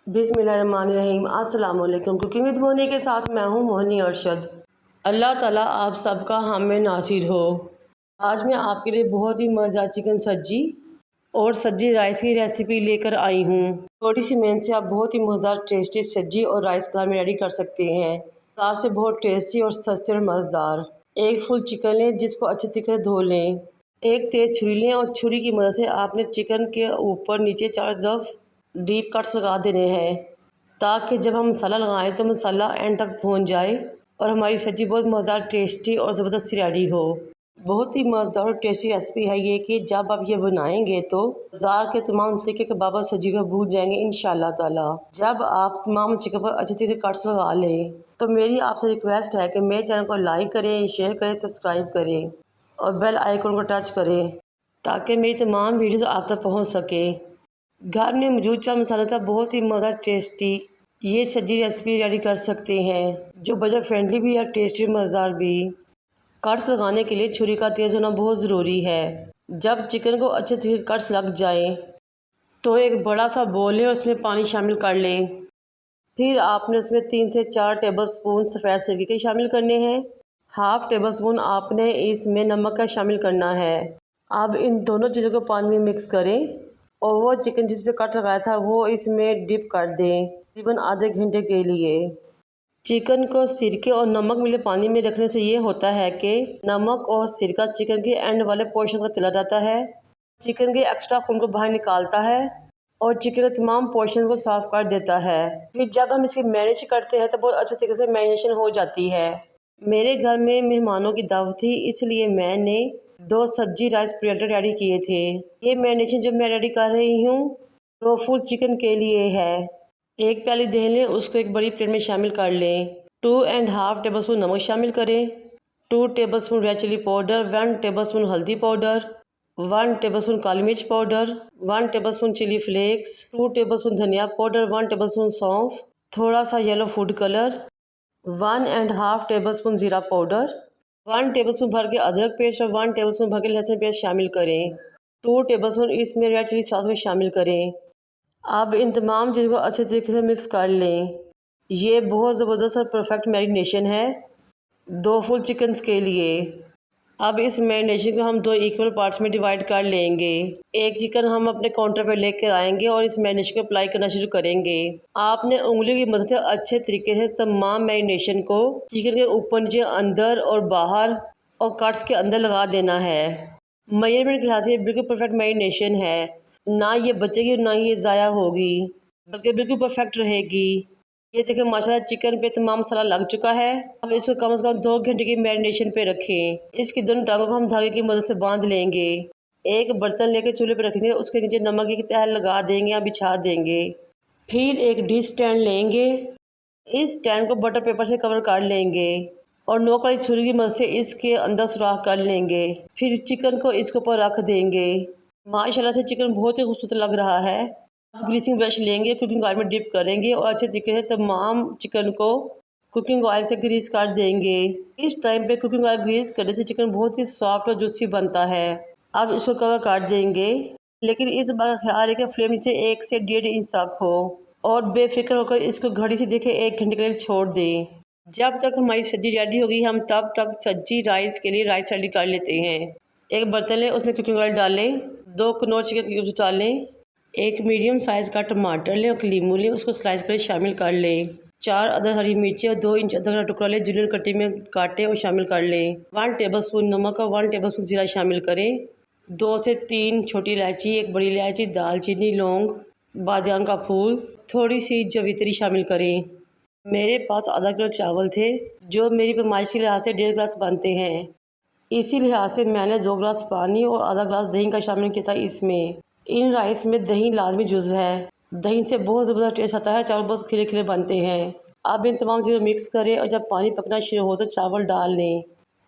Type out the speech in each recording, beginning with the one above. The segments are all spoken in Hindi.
बिस्मिल्लाहिर्रहमानिर्रहीम। अस्सलाम वालेकुम। कुकिंग विद मोनी के साथ मैं हूँ मोहनी अरशद। अल्लाह ताला आप सबका हामी नासिर हो। आज मैं आपके लिए बहुत ही मज़ेदार चिकन सब्जी और सब्जी राइस की रेसिपी लेकर आई हूँ। थोड़ी सी मेहनत से आप बहुत ही मज़ेदार टेस्टी सब्जी और राइस घर में रेडी कर सकते हैं। साथ से बहुत टेस्टी और सस्ते और मज़ेदार। एक फुल चिकन लें जिसको अच्छे तरीके से धो लें। एक तेज़ छुरी लें और छुरी की मदद से आपने चिकन के ऊपर नीचे चारों तरफ डीप कट्स लगा देने हैं ताकि जब हम मसाला लगाएं तो मसाला एंड तक पहुंच जाए और हमारी सब्ज़ी बहुत मज़ेदार टेस्टी और ज़बरदस्त रेडी हो। बहुत ही मज़ेदार और टेस्टी रेसिपी है ये कि जब आप ये बनाएंगे तो बाजार के तमाम तरीके के कबाब सब्जी को भूल जाएंगे इंशाल्लाह ताला। जब आप तमाम चिकन पर अच्छे तरीके से कट्स लगा लें तो मेरी आपसे रिक्वेस्ट है कि मेरे चैनल को लाइक करें, शेयर करें, सब्सक्राइब करें और बेल आइकन को टच करें ताकि मेरी तमाम वीडियोज़ आप तक पहुँच सके। घर में मौजूद चाट मसाला था बहुत ही मज़ेदार टेस्टी ये सब्जी रेसिपी रेडी कर सकते हैं जो बजट फ्रेंडली भी है, टेस्टी मज़ेदार भी। कट्स लगाने के लिए छुरी का तेज़ होना बहुत ज़रूरी है। जब चिकन को अच्छे से कट्स लग जाए तो एक बड़ा सा बोल लें और उसमें पानी शामिल कर लें। फिर आपने उसमें 3 से 4 टेबलस्पून सफ़ेद सिरके के शामिल करने हैं। हाफ़ टेबल स्पून आपने इसमें नमक का शामिल करना है। अब इन दोनों चीज़ों को पानी में मिक्स करें और वो चिकन जिस पे कट लगाया था वो इसमें डिप कर दें तकरीबन आधे घंटे के लिए। चिकन को सिरके और नमक मिले पानी में रखने से ये होता है कि नमक और सिरका चिकन के एंड वाले पोर्शन तक चला जाता है, चिकन के एक्स्ट्रा खून को बाहर निकालता है और चिकन के तमाम पोर्शन को साफ़ कर देता है। फिर जब हम इसकी मैरिनेट करते हैं तो बहुत अच्छे तरीके से मैरिनेशन हो जाती है। मेरे घर में मेहमानों की दावत थी इसलिए मैंने 2 सब्जी राइस प्लेटर रेडी किए थे। ये मैरिनेशन जो मैं रेडी कर रही हूँ तो फुल चिकन के लिए है। एक प्याली दही लें, उसको एक बड़ी प्लेट में शामिल कर लें। 2.5 टेबलस्पून नमक शामिल करें, 2 tablespoon red chili powder, 1 tablespoon हल्दी पाउडर, 1 टेबलस्पून काली मिर्च powder, 1 tablespoon chili flakes, 2 tablespoon धनिया पाउडर, 1 टेबलस्पून सौंफ, थोड़ा सा येलो फूड कलर, 1.5 टेबलस्पून ज़ीरा पाउडर, 1 टेबलस्पून भर के अदरक पेस्ट और 1 टेबलस्पून भर के लहसुन पेस्ट शामिल करें। 2 टेबलस्पून इसमें रेड चिली सॉस में शामिल करें। अब इन तमाम चीज़ों को अच्छे तरीके से मिक्स कर लें। ये बहुत ज़बरदस्त और परफेक्ट मैरिनेशन है 2 फुल चिकन्स के लिए। अब इस मैरिनेशन को हम 2 इक्वल पार्ट्स में डिवाइड कर लेंगे। एक चिकन हम अपने काउंटर पर लेकर आएंगे और इस मैरिनेशन को अप्लाई करना शुरू करेंगे। आपने उंगलियों की मदद से अच्छे तरीके से तमाम मैरिनेशन को चिकन के ऊपर नीचे अंदर और बाहर और कट्स के अंदर लगा देना है। मेजरमेंट के लिहाज से बिल्कुल परफेक्ट मैरिनेशन है, ना ये बचेगी ना ये ज़ाया होगी बल्कि बिल्कुल परफेक्ट रहेगी। ये देखें माशाल्लाह चिकन पे तमाम मसाला लग चुका है। अब इसको कम से कम 2 घंटे की मैरिनेशन पे रखें। इसकी दोनों टांगों को हम धागे की मदद से बांध लेंगे। एक बर्तन लेके चूल्हे पर रखेंगे, उसके नीचे नमक की तह लगा देंगे या बिछा देंगे। फिर एक डिश स्टैंड लेंगे, इस स्टैंड को बटर पेपर से कवर कर लेंगे और नोक वाली छुरी की मदद से इसके अंदर सुराख कर लेंगे। फिर चिकन को इसके ऊपर रख देंगे। माशाल्लाह से चिकन बहुत ही खूबसूरत लग रहा है। ग्रीसिंग ब्रश लेंगे, कुकिंग ऑयल में डिप करेंगे और अच्छे तरीके से तमाम चिकन को कुकिंग ऑयल से ग्रीस कर देंगे। इस टाइम पे कुकिंग ऑयल ग्रीस करने से चिकन बहुत ही सॉफ्ट और जूसी बनता है। अब इसको कवर कर देंगे, लेकिन इस बार ख्याल है कि फ्लेम नीचे 1 से 1.5 इंच तक हो और बेफिक्र होकर इसको घड़ी से देखें 1 घंटे के लिए छोड़ दें। जब तक हमारी सब्जी रेडी होगी हम तब तक सब्जी राइस के लिए राइस रेडी कर लेते हैं। एक बर्तन लें, उसमें कुकिंग ऑयल डालें, 2 कनौर चिकन क्यूब्स डालें, एक मीडियम साइज़ का टमाटर लें और लीमू लें, उसको स्लाइस कर शामिल कर लें। 4 अदर हरी मिर्चें और 2 इंच अदरक का टुकड़ा लें, जूलियन कटी में काटें और शामिल कर लें। 1 टेबलस्पून नमक और 1 टेबलस्पून जीरा शामिल करें। 2 से 3 छोटी इलायची, 1 बड़ी इलायची, दालचीनी, लौंग, बादियान का फूल, थोड़ी सी जवित्री शामिल करें। मेरे पास आधा किलो चावल थे जो मेरी पैमाइश के लिहाज से 1.5 गिलास बनते हैं। इसी लिहाज से मैंने 2 गिलास पानी और आधा गिलास दही का शामिल किया था इसमें। इन राइस में दही लाजमी जुज़ है, दही से बहुत ज़बरदस्त टेस्ट आता है, चावल बहुत खिले खिले बनते हैं। अब इन तमाम चीज़ों मिक्स करें और जब पानी पकना शुरू हो तो चावल डाल लें।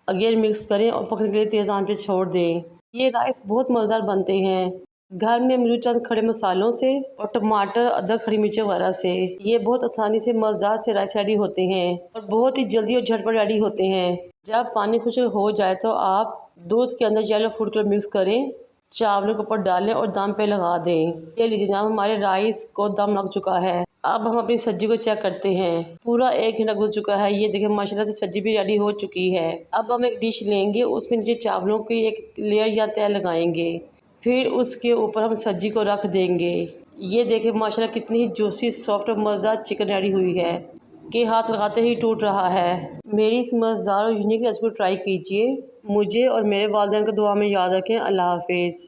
अगेन मिक्स करें और पकने के लिए तेज़ आंच पे छोड़ दें। ये राइस बहुत मज़ेदार बनते हैं घर में मौजूद चंद खड़े मसालों से और टमाटर, अदरक, हरी मिर्च वगैरह से। ये बहुत आसानी से मज़ेदार से राइस रेडी होते हैं और बहुत ही जल्दी और झटपट रेडी होते हैं। जब पानी खुश्क हो जाए तो आप दूध के अंदर येलो फूड कलर मिक्स करें, चावलों के ऊपर डालें और दम पे लगा दें। ये लीजिए जनाब हमारे राइस को दम लग चुका है। अब हम अपनी सब्जी को चेक करते हैं। पूरा 1 घंटा गुजर चुका है। ये देखिए माशाल्लाह से सब्जी भी रेडी हो चुकी है। अब हम एक डिश लेंगे, उसमें नीचे चावलों की एक लेयर या तह लगाएंगे। फिर उसके ऊपर हम सब्जी को रख देंगे। ये देखिए माशाल्लाह कितनी जूसी सॉफ्ट और मज़ेदार चिकन रेडी हुई है कि हाथ लगाते ही टूट रहा है। मेरी इस मज़ेदार और यूनिक रेसिपी को ट्राई कीजिए। मुझे और मेरे वालिदैन को दुआ में याद रखें। अल्लाह हाफिज़।